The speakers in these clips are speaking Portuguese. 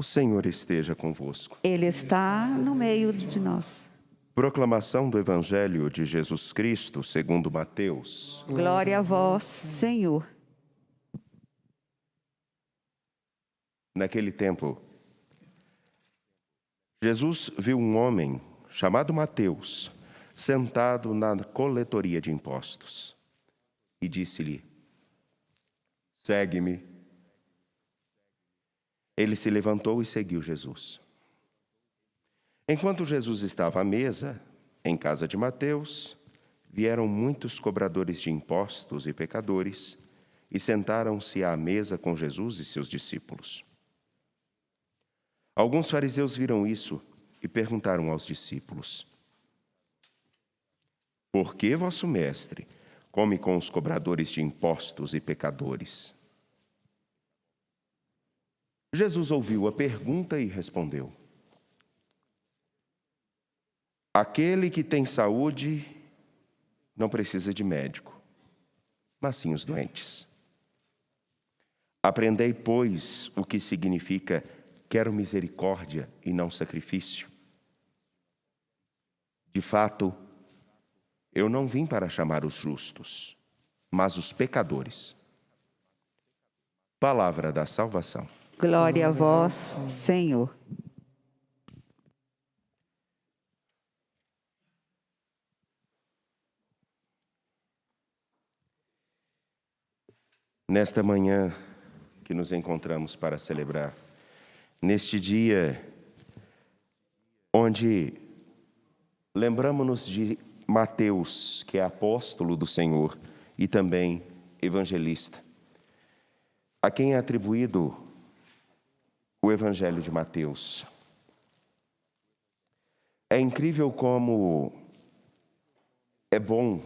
O Senhor esteja convosco. Ele está no meio de nós. Proclamação do Evangelho de Jesus Cristo, segundo Mateus. Glória a vós, Senhor. Naquele tempo, Jesus viu um homem chamado Mateus sentado na coletoria de impostos e disse-lhe: "Segue-me." Ele se levantou e seguiu Jesus. Enquanto Jesus estava à mesa, em casa de Mateus, vieram muitos cobradores de impostos e pecadores e sentaram-se à mesa com Jesus e seus discípulos. Alguns fariseus viram isso e perguntaram aos discípulos: "Por que vosso mestre come com os cobradores de impostos e pecadores?" Jesus ouviu a pergunta e respondeu: "Aquele que tem saúde não precisa de médico, mas sim os doentes. Aprendei, pois, o que significa quero misericórdia e não sacrifício. De fato, eu não vim para chamar os justos, mas os pecadores." Palavra da salvação. Glória a vós, Senhor. Nesta manhã que nos encontramos para celebrar, neste dia onde lembramos-nos de Mateus, que é apóstolo do Senhor e também evangelista, a quem é atribuído o Evangelho de Mateus. É incrível como é bom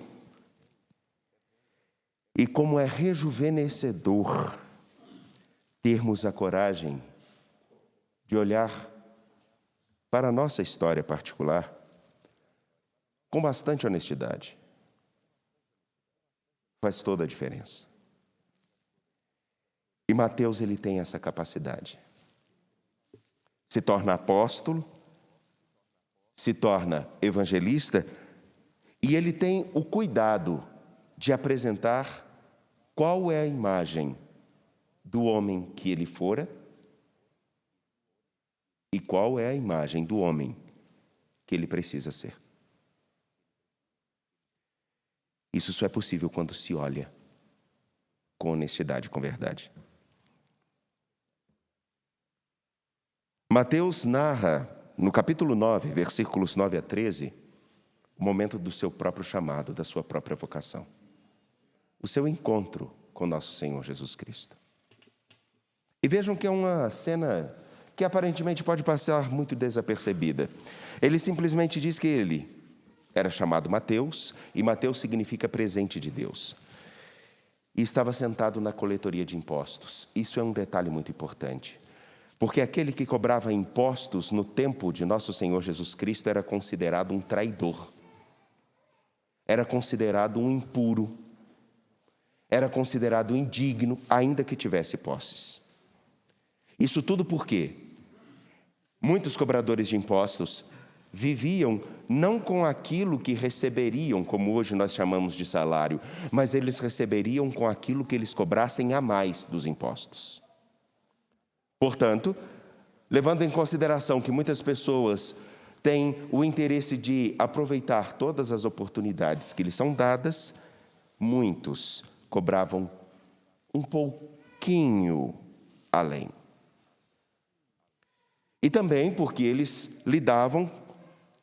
e como é rejuvenescedor termos a coragem de olhar para a nossa história particular com bastante honestidade. Faz toda a diferença. E Mateus, ele tem essa capacidade. Se torna apóstolo, se torna evangelista, e ele tem o cuidado de apresentar qual é a imagem do homem que ele fora e qual é a imagem do homem que ele precisa ser. Isso só é possível quando se olha com honestidade e com verdade. Mateus narra, no capítulo 9, versículos 9 a 13, o momento do seu próprio chamado, da sua própria vocação. O seu encontro com nosso Senhor Jesus Cristo. E vejam que é uma cena que aparentemente pode passar muito desapercebida. Ele simplesmente diz que ele era chamado Mateus, e Mateus significa presente de Deus. E estava sentado na coletoria de impostos. Isso é um detalhe muito importante. Porque aquele que cobrava impostos no tempo de nosso Senhor Jesus Cristo era considerado um traidor. Era considerado um impuro. Era considerado indigno, ainda que tivesse posses. Isso tudo porque muitos cobradores de impostos viviam não com aquilo que receberiam, como hoje nós chamamos de salário, mas eles receberiam com aquilo que eles cobrassem a mais dos impostos. Portanto, levando em consideração que muitas pessoas têm o interesse de aproveitar todas as oportunidades que lhes são dadas, muitos cobravam um pouquinho além. E também porque eles lidavam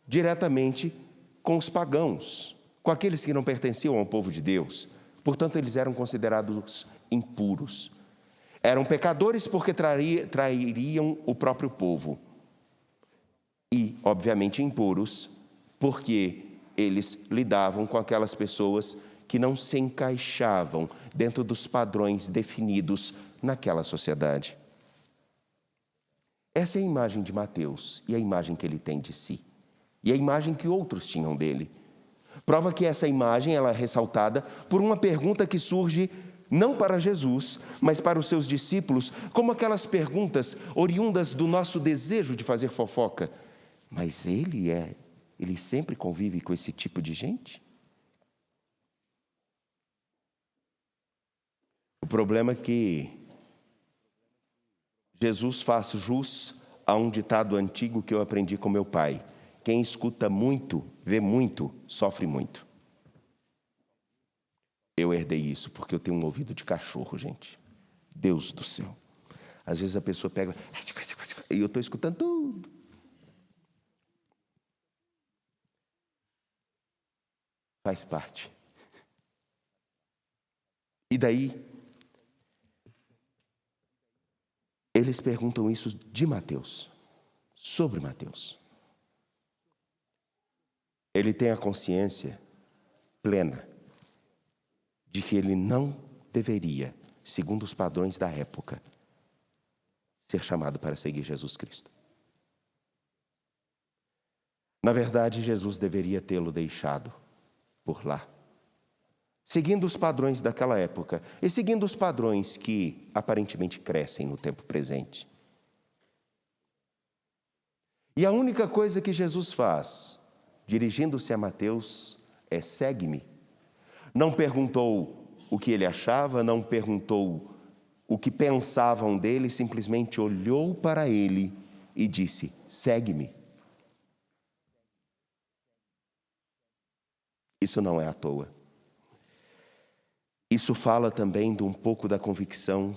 diretamente com os pagãos, com aqueles que não pertenciam ao povo de Deus. Portanto, eles eram considerados impuros. Eram pecadores porque trairiam o próprio povo. E, obviamente, impuros porque eles lidavam com aquelas pessoas que não se encaixavam dentro dos padrões definidos naquela sociedade. Essa é a imagem de Mateus e a imagem que ele tem de si. E a imagem que outros tinham dele. Prova que essa imagem ela é ressaltada por uma pergunta que surge não para Jesus, mas para os seus discípulos, como aquelas perguntas oriundas do nosso desejo de fazer fofoca. Mas ele sempre convive com esse tipo de gente? O problema é que Jesus faz jus a um ditado antigo que eu aprendi com meu pai: quem escuta muito, vê muito, sofre muito. Eu herdei isso porque eu tenho um ouvido de cachorro, gente. Deus do céu. Às vezes a pessoa pega e eu estou escutando tudo. Faz parte. E daí, eles perguntam isso de Mateus, sobre Mateus. Ele tem a consciência plena de que ele não deveria, segundo os padrões da época, ser chamado para seguir Jesus Cristo. Na verdade, Jesus deveria tê-lo deixado por lá, seguindo os padrões daquela época e seguindo os padrões que aparentemente crescem no tempo presente. E a única coisa que Jesus faz, dirigindo-se a Mateus, é: segue-me. Não perguntou o que ele achava, não perguntou o que pensavam dele, simplesmente olhou para ele e disse: segue-me. Isso não é à toa. Isso fala também de um pouco da convicção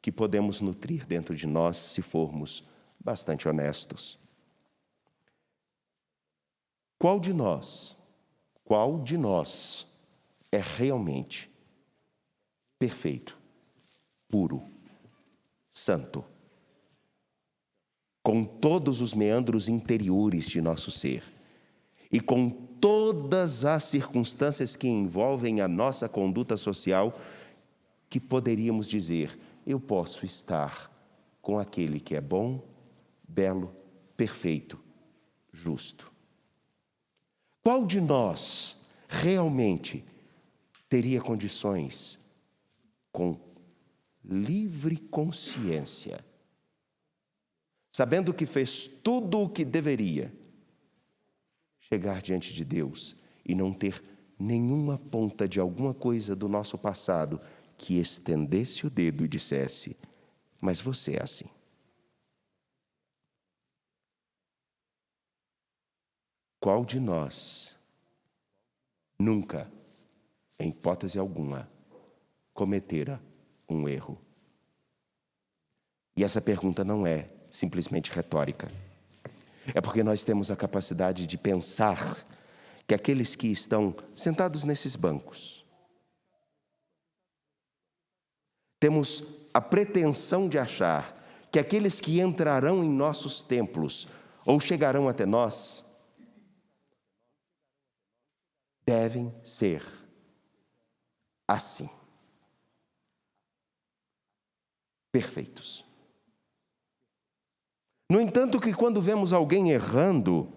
que podemos nutrir dentro de nós se formos bastante honestos. Qual de nós é realmente perfeito, puro, santo, com todos os meandros interiores de nosso ser e com todas as circunstâncias que envolvem a nossa conduta social, que poderíamos dizer: eu posso estar com aquele que é bom, belo, perfeito, justo? Qual de nós realmente teria condições, com livre consciência, sabendo que fez tudo o que deveria, chegar diante de Deus e não ter nenhuma ponta de alguma coisa do nosso passado que estendesse o dedo e dissesse: mas você é assim? Qual de nós nunca, em hipótese alguma, cometera um erro? E essa pergunta não é simplesmente retórica. É porque nós temos a capacidade de pensar que aqueles que estão sentados nesses bancos, temos a pretensão de achar que aqueles que entrarão em nossos templos ou chegarão até nós devem ser assim, perfeitos. No entanto, que quando vemos alguém errando,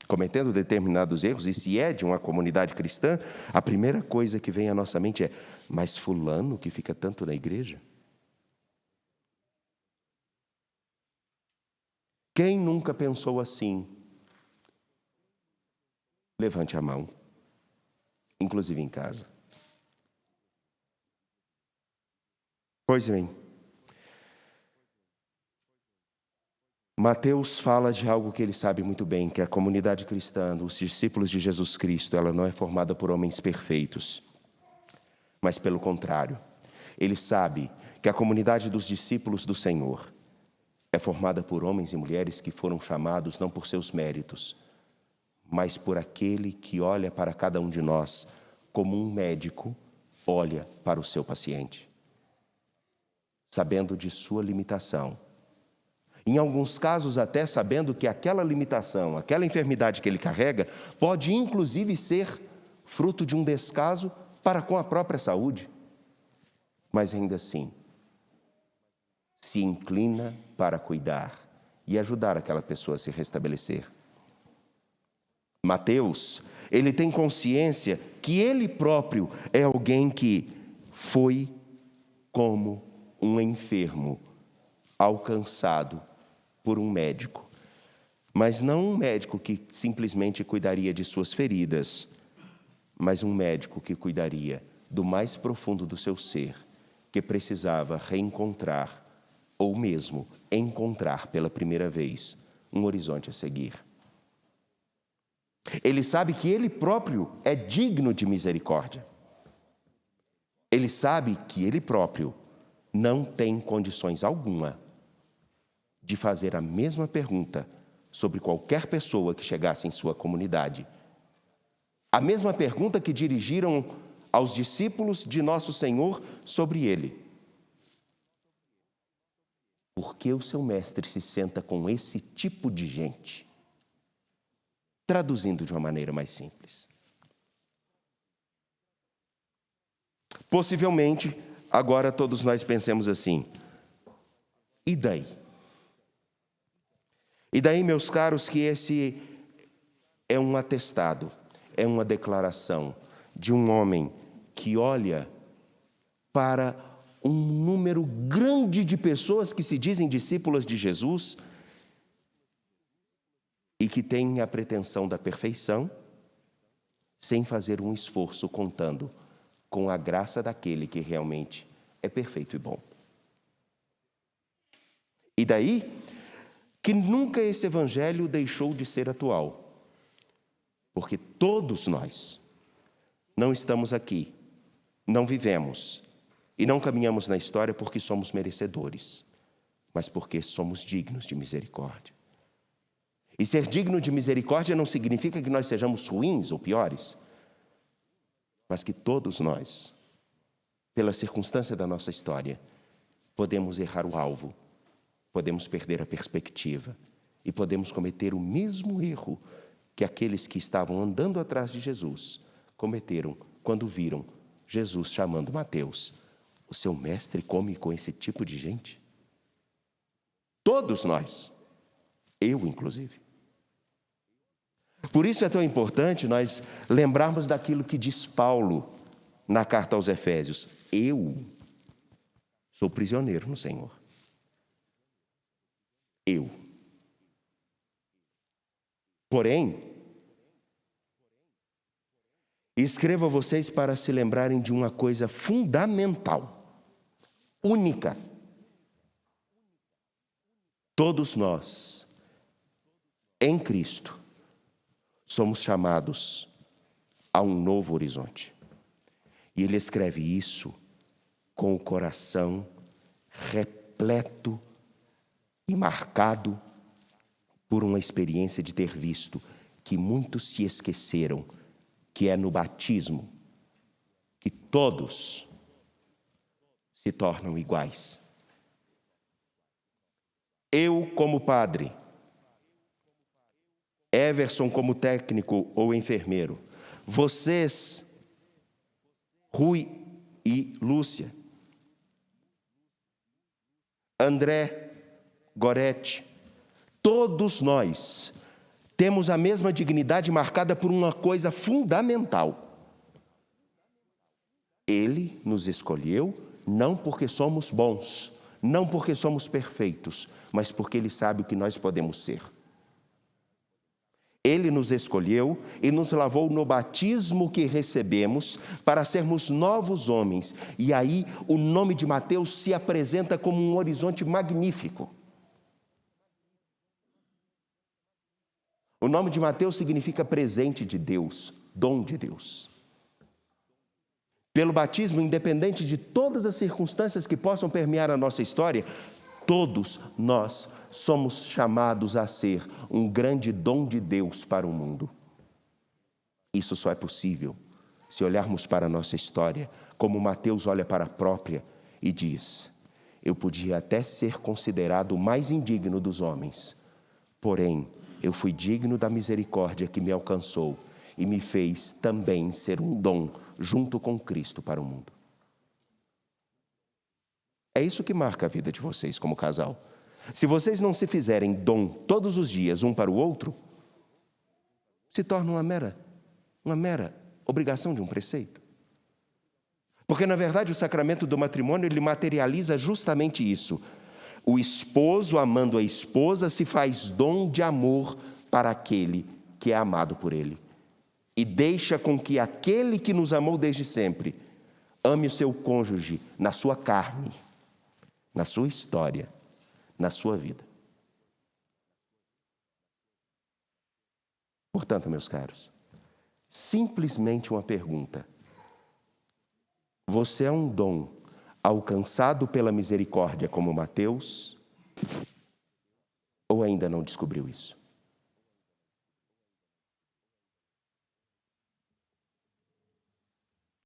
cometendo determinados erros, e se é de uma comunidade cristã, a primeira coisa que vem à nossa mente é: mas fulano que fica tanto na igreja? Quem nunca pensou assim? Levante a mão, inclusive em casa. Pois bem, Mateus fala de algo que ele sabe muito bem, que a comunidade cristã, os discípulos de Jesus Cristo, ela não é formada por homens perfeitos, mas pelo contrário. Ele sabe que a comunidade dos discípulos do Senhor é formada por homens e mulheres que foram chamados não por seus méritos, mas por aquele que olha para cada um de nós como um médico olha para o seu paciente, sabendo de sua limitação. Em alguns casos, até sabendo que aquela limitação, aquela enfermidade que ele carrega, pode inclusive ser fruto de um descaso para com a própria saúde. Mas ainda assim, se inclina para cuidar e ajudar aquela pessoa a se restabelecer. Mateus, ele tem consciência que ele próprio é alguém que foi como um enfermo alcançado por um médico. Mas não um médico que simplesmente cuidaria de suas feridas, mas um médico que cuidaria do mais profundo do seu ser, que precisava reencontrar, ou mesmo encontrar pela primeira vez, um horizonte a seguir. Ele sabe que ele próprio é digno de misericórdia. Ele sabe que ele próprio não tem condições alguma de fazer a mesma pergunta sobre qualquer pessoa que chegasse em sua comunidade. A mesma pergunta que dirigiram aos discípulos de nosso Senhor sobre ele. Por que o seu mestre se senta com esse tipo de gente? Traduzindo de uma maneira mais simples. Possivelmente, agora todos nós pensemos assim: e daí? E daí, meus caros, que esse é um atestado, é uma declaração de um homem que olha para um número grande de pessoas que se dizem discípulas de Jesus e que têm a pretensão da perfeição, sem fazer um esforço contando com a graça daquele que realmente é perfeito e bom. E daí que nunca esse evangelho deixou de ser atual, porque todos nós não estamos aqui, não vivemos e não caminhamos na história porque somos merecedores, mas porque somos dignos de misericórdia. E ser digno de misericórdia não significa que nós sejamos ruins ou piores, mas que todos nós, pela circunstância da nossa história, podemos errar o alvo, podemos perder a perspectiva e podemos cometer o mesmo erro que aqueles que estavam andando atrás de Jesus cometeram quando viram Jesus chamando Mateus. O seu mestre come com esse tipo de gente? Todos nós, eu inclusive. Por isso é tão importante nós lembrarmos daquilo que diz Paulo na carta aos Efésios: eu sou prisioneiro no Senhor. Eu. Porém, escrevo a vocês para se lembrarem de uma coisa fundamental, única. Todos nós, em Cristo, somos chamados a um novo horizonte. E ele escreve isso com o coração repleto e marcado por uma experiência de ter visto que muitos se esqueceram que é no batismo que todos se tornam iguais. Eu como padre, Everson como técnico ou enfermeiro, vocês, Rui e Lúcia, André, Gorete, todos nós temos a mesma dignidade marcada por uma coisa fundamental. Ele nos escolheu não porque somos bons, não porque somos perfeitos, mas porque Ele sabe o que nós podemos ser. Ele nos escolheu e nos lavou no batismo que recebemos para sermos novos homens. E aí o nome de Mateus se apresenta como um horizonte magnífico. O nome de Mateus significa presente de Deus, dom de Deus. Pelo batismo, independente de todas as circunstâncias que possam permear a nossa história, todos nós somos chamados a ser um grande dom de Deus para o mundo. Isso só é possível se olharmos para a nossa história como Mateus olha para a própria e diz: eu podia até ser considerado o mais indigno dos homens, porém, eu fui digno da misericórdia que me alcançou e me fez também ser um dom junto com Cristo para o mundo. É isso que marca a vida de vocês como casal. Se vocês não se fizerem dom todos os dias um para o outro, se torna uma mera obrigação de um preceito. Porque, na verdade, o sacramento do matrimônio, ele materializa justamente isso. O esposo, amando a esposa, se faz dom de amor para aquele que é amado por ele. E deixa com que aquele que nos amou desde sempre ame o seu cônjuge na sua carne, na sua história, na sua vida. Portanto, meus caros, simplesmente uma pergunta. Você é um dom alcançado pela misericórdia como Mateus? Ou ainda não descobriu isso?